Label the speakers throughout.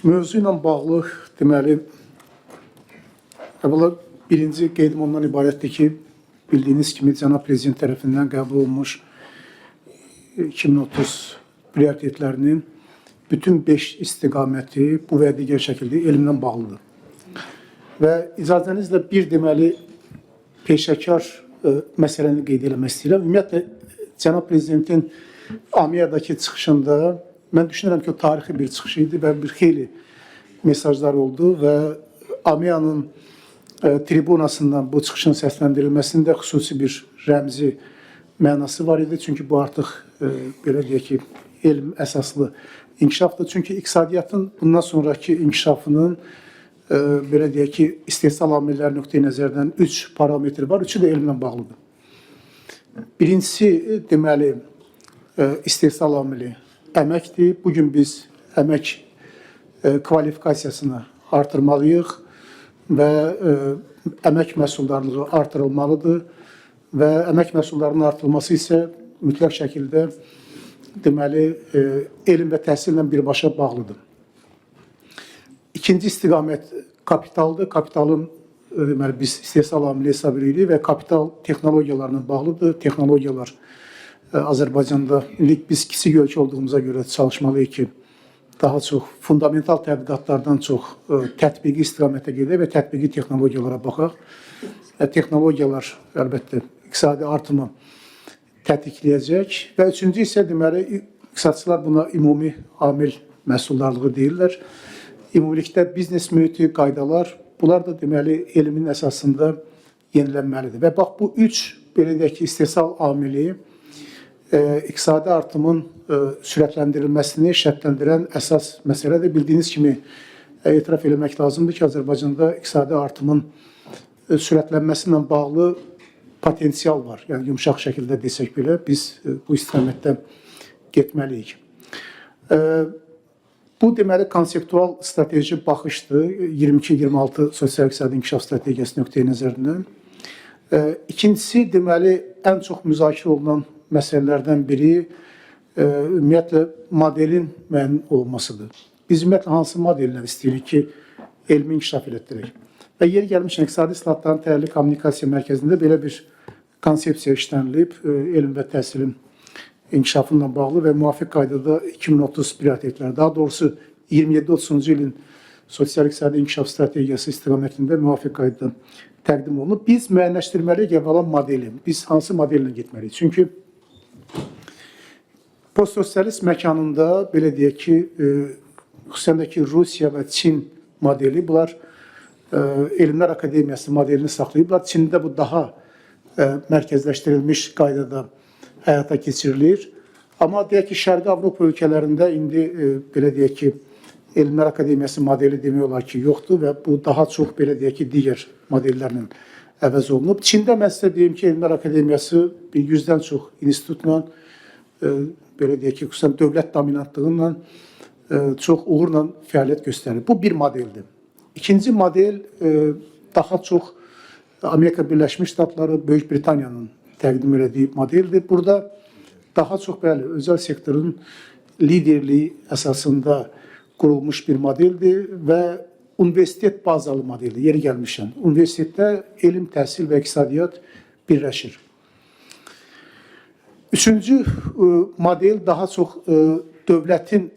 Speaker 1: Mövzu ilə bağlı deməli, əvvəla birinci qeydim ondan ibarətdir ki, bildiyiniz kimi Cənab Prezident tərəfindən qəbul olunmuş 2030 prioritetlərinin bütün 5 istiqaməti bu və digər şəkildə elmlə bağlıdır. Və icazənizlə bir deməli peşəkar məsələni qeyd eləmək istəyirəm. Ümumiyyətlə, Cənab Prezidentin Amiyadakı çıxışında mən düşünürəm ki, o tarixi bir çıxış idi və bir xeyli mesajlar oldu və Amiyanın tribunasından bu çıxışın səsləndirilməsində xüsusi bir rəmzi mənası var idi. Çünki bu artıq belə deyək ki, elm əsaslı inkişafdır. Çünki iqtisadiyyatın bundan sonraki inkişafının belə deyək ki, istehsal amilləri nöqteyi nəzərdən 3 parametri var. Üçü də elmlə bağlıdır. Birincisi, deməli, istehsal amili əməkdir. Bugün biz əmək kvalifikasiyasını artırmalıyıq və əmək məhsuldarlığı artırılmalıdır və əmək məhsullarının artırılması isə mütləq şəkildə deməli, elm və təhsillə birbaşa bağlıdır. İkinci istiqamət kapitaldır. Kapitalın deməli, biz istehsal amili hesab edirik və kapital texnologiyalarla bağlıdır. Texnologiyalar Azərbaycanda biz kiçik ölkə olduğumuza görə çalışmalıyıq ki, daha çox fundamental tədqiqatlardan çox tətbiqi istiqamətə gedək və tətbiqi texnologiyalara baxaq. Texnologiyalar əlbəttə iqtisadi artımı tətikləyəcək və üçüncü isə deməli, iqtisadçılar buna ümumi amil məhsuldarlığı deyirlər. Ümumilikdə biznes mühiti, qaydalar, bunlar da deməli, elmin əsasında yenilənməlidir. Və bax, bu üç, belə deyək ki, istehsal amili iqtisadi artımın sürətləndirilməsini şərtləndirən əsas məsələdir. Bildiyiniz kimi, etiraf eləmək lazımdır ki, Azərbaycanda iqtisadi artımın sürətlənməsi ilə bağlı potensial var. Yəni, yumuşaq şəkildə desək belə, biz bu istiqamətdə getməliyik. Bu, deməli, konseptual strateji baxışdır 22-26 sosial-iqtisadi inkişaf strategiyası nöqteyi nəzərindən. İkincisi, deməli, ən çox müzakirə olunan məsələlərdən biri ümumiyyətlə modelin müəyyən olmasıdır. Biz ümumiyyətlə hansı modellə istəyirik ki, elmi inkişaf elətdirək. Və yeri gəlmişən, İqtisadi İslahatların Təhlili Kommunikasiya Mərkəzində belə bir konsepsiya işlənilib, elm və təhsilin inkişafıyla bağlı və müvafiq qaydada 2030 prioritetləri, daha doğrusu 27-30-cu ilin sosial-iqtisadi inkişaf strategiyası istiqamətində müvafiq qaydada təqdim olunub. Biz müəyyənləşdirməliyik əvvəla modeli. Biz hansı modellə getməliyik? Çünki postsosialist məkanında, belə deyək ki, xüsusən də ki, Rusiya və Çin modeli, bunlar Elmlər Akademiyası modelini saxlayıblar. Çində bu daha mərkəzləşdirilmiş qaydada həyata keçirilir. Amma deyək ki, Şərqi Avropa ölkələrində indi, belə deyək ki, Elmlər Akademiyası modeli demək olar ki, yoxdur və bu daha çox, belə deyək ki, digər modellərlə əvəz olunub. Çində mən sizə deyim ki, Elmlər Akademiyası 100-dən çox institutla, belə deyək ki, xüsusən dövlət dominantlığıyla çox uğurla fəaliyyət göstərir. Bu bir modeldir. İkinci model daha çox Amerika Birləşmiş Ştatları, Böyük Britaniyanın təqdim elədiyi modeldir. Burada daha çox bəli, özəl sektorun liderliyi əsasında qurulmuş bir modeldir və universitet bazalı modeldir, yeri gəlmişən. Universitetdə elm, təhsil və iqtisadiyyat birləşir. Üçüncü model daha çox dövlətin,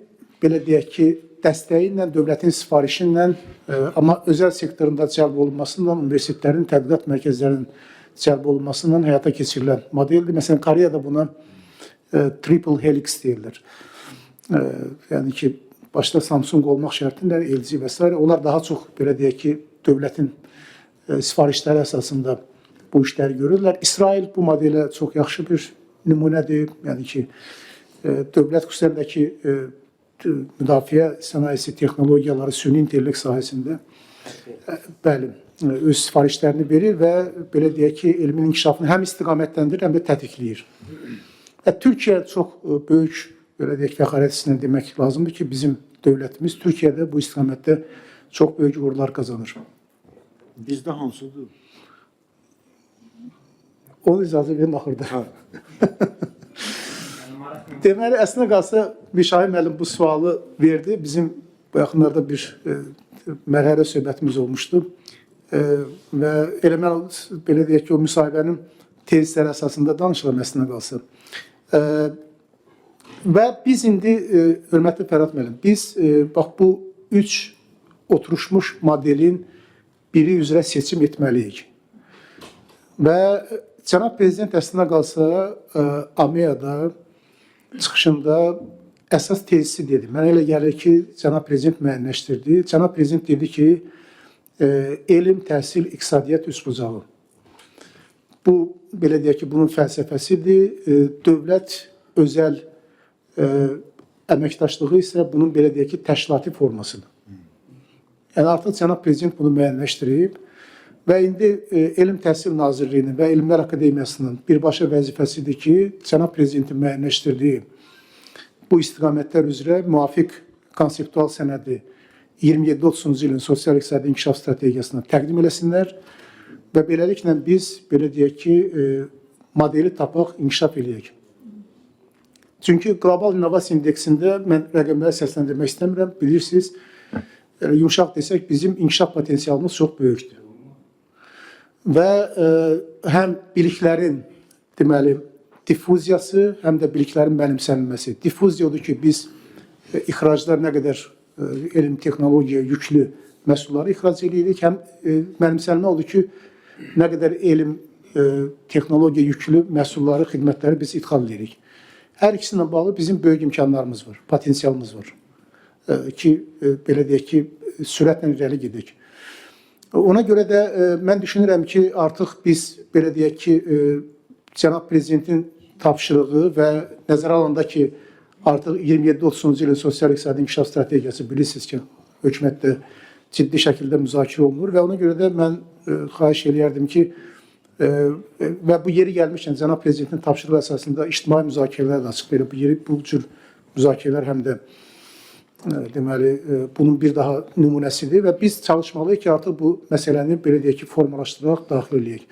Speaker 1: belə deyək ki, dəstəyi ilə, dövlətin sifarişi ilə, amma özəl sektorunda cəlb olunmasıyla, universitetlərin, tədqiqat mərkəzlərinin cəlb olunmasından həyata keçirilən modeldir. Məsələn, Koreyada buna triple helix deyirlər. Yəni ki, başda Samsung olmaq şərtində LG və s. Onlar daha çox, belə deyək ki, dövlətin sifarişləri əsasında bu işləri görürlər. İsrail bu modelə çox yaxşı bir nümunədir. Yəni ki, dövlət xüsusəndəki müdafiə sənayesi texnologiyaları, süni intellekt sahəsində bəli, öz sifarişlərini verir və belə deyək ki, elmin inkişafını həm istiqamətləndirir, həm də tətikləyir. Türkiyə çox böyük, belə deyək, fəxarət hissinə demək lazımdır ki, bizim dövlətimiz Türkiyədə bu istiqamətdə çox böyük uğurlar qazanır.
Speaker 2: Bizdə hansıdır?
Speaker 1: Onu icazə verin axırda. Deməli, əslində qalsa Müşahid müəllim bu sualı verdi. Bizim Bu yaxınlarda bir mərhələ söhbətimiz olmuşdu. Və elə mən belə deyək ki, o müsahibənin tezisləri əsasında danışıram əslində qalsa. Və biz indi, hörmətli Fərhad müəllim, biz bax bu 3 oturuşmuş modelin biri üzrə seçim etməliyik. Və cənab prezident əslində qalsa AMEA-da çıxışında əsas tezisi dedi. Mənə elə gəlir ki, cənab prezident müəyyənləşdirdi. Cənab prezident dedi ki, elm, təhsil, iqtisadiyyat üçbucağı. Bu, belə deyək ki, bunun fəlsəfəsidir. Dövlət, özəl əməkdaşlığı isə bunun, belə deyək ki, təşkilati formasıdır. Yəni, artıq cənab prezident bunu müəyyənləşdirib və indi Elm Təhsil Nazirliyinin və Elmlər Akademiyasının birbaşa vəzifəsidir ki, cənab prezidentin müəyyənləşdirdiyi bu istiqamətlər üzrə müvafiq konseptual sənədi 27-30-cu ilin sosial-iqtisadi inkişaf strategiyasına təqdim eləsinlər və beləliklə biz, belə deyək ki, modeli tapaq, inkişaf eləyək. Çünki Qlobal İnnovasiya İndeksində mən rəqəmləri səsləndirmək istəmirəm, bilirsiniz, yumuşaq desək, bizim inkişaf potensialımız çox böyükdür. Və həm biliklərin, deməli, difuziyası, həm də biliklərin mənimsənilməsi. Difuziya odur ki, biz ixraclar nə qədər elm, texnologiya yüklü məhsulları ixrac edirik, həm mənimsənilmə odur ki, nə qədər elm, texnologiya yüklü məhsulları, xidmətləri biz idxal edirik. Hər ikisindən bağlı bizim böyük imkanlarımız var, potensialımız var ki, belə deyək ki, sürətlə irəli gedək. Ona görə də mən düşünürəm ki, artıq biz, belə deyək ki, cənab prezidentin tapşırığı və nəzərə alanda ki, artıq 27-30-cu ilin sosial-iqtisadi inkişaf strategiyası bilirsiniz ki, hökumətdə ciddi şəkildə müzakirə olunur və ona görə də mən xahiş eləyərdim ki, və bu yeri gəlmişkən cənab prezidentin tapşırığı əsasında ictimai müzakirələr də açıq verir. Bu cür müzakirələr həm də deməli, bunun bir daha nümunəsidir və biz çalışmalıyıq ki, artıq bu məsələni belə deyək ki, formalaşdıraq, daxil eləyək.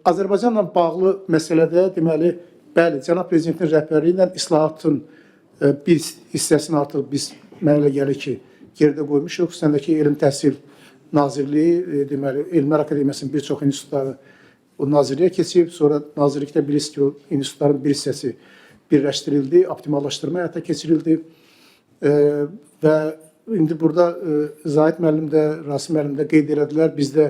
Speaker 1: Azərbaycanla bağlı məsələdə, deməli, bəli, cənab prezidentin rəhbərliyi ilə islahatın bir hissəsini artıq biz, mənə elə gəlir ki, geridə qoymuşuq. Xüsusən də ki, Elm Təhsil Nazirliyi, deməli, Elmlər Akademiyasının bir çox institutları o nazirliyə keçib, sonra nazirlikdə bilirsiniz ki, o institutların bir hissəsi birləşdirildi, optimallaşdırma həyata keçirildi. Və indi burada Zahid müəllim də, Rasim müəllim də qeyd elədilər. Bizdə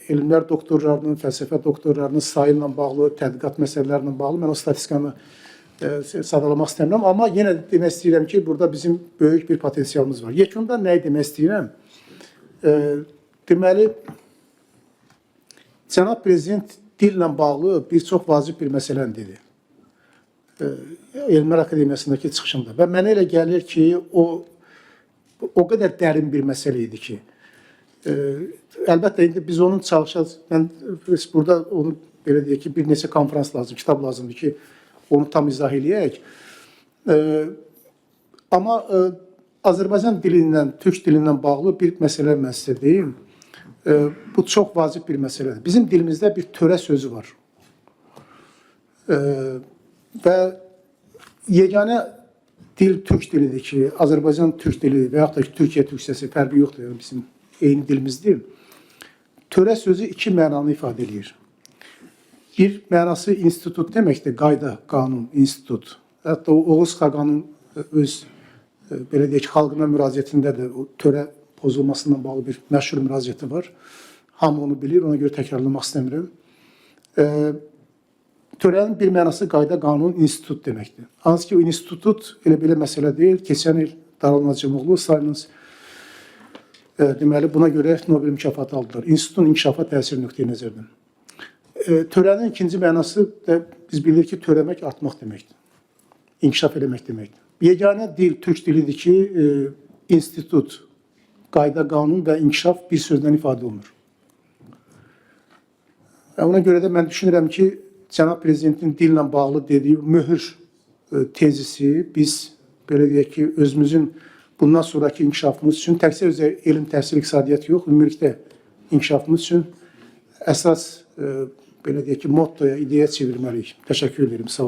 Speaker 1: elmlər doktorlarının, fəlsəfə doktorlarının sayı ilə bağlı, tədqiqat məsələlərlə bağlı mən o statistikanı sadalamaq istəmirəm. Amma yenə demək istəyirəm ki, burada bizim böyük bir potensialımız var. Yekunda nəyi demək istəyirəm? Deməli, cənab prezident dillə bağlı bir çox vacib bir məsələni dedi. Elmlər Akademiyasındakı çıxışında. Və mənə elə gəlir ki, o qədər dərin bir məsələ idi ki, əlbəttə, indi biz onun çalışacağız. Mən burada onu, belə deyək ki, bir neçə konferans lazım, kitab lazımdır ki, onu tam izah eləyək. Amma Azərbaycan dilindən, türk dilindən bağlı bir məsələ mən sizə deyim. Bu çox vacib bir məsələdir. Bizim dilimizdə bir törə sözü var. Və yeganə dil türk dilidir ki, Azərbaycan türk dili və yaxud da ki, Türkiyə türkçəsi fərqi yoxdur, yəni bizim eyni dilimizdir. Törə sözü iki mənanı ifadə edir. Bir mənası institut deməkdir, qayda, qanun, institut. Hətta Oğuz Xaqanın öz, belə deyək, xalqına müraciətində də o törə pozulmasından bağlı bir məşhur müraciəti var. Hamı onu bilir, ona görə təkrarlamaq istəmirəm. Törənin bir mənası qayda, qanun, institut deməkdir. Hansı ki, o institut elə belə məsələ deyil. Keçən il Daral Nacimoğlu sayınız deməli, buna görə Nobel mükafatı aldılar. İnstitutun inkişafa təsir nöqteyi nəzərdən. Törənin ikinci mənası da biz bilirik ki, törəmək artmaq deməkdir. İnkişaf eləmək deməkdir. Yeganə dil türk dilidir ki, institut, qayda, qanun və inkişaf bir sözdən ifadə olunur. Ona görə də mən düşünürəm ki, cənab prezidentin dillə bağlı dediyi möhür tezisi biz, belə deyək ki, özümüzün bundan sonraki inkişafımız üçün təkcə özə elm, təhsil, iqtisadiyyat yox, ümumilikdə inkişafımız üçün əsas, belə deyək ki, mottoya, ideya çevirməliyik. Təşəkkür ederim, sağ olun.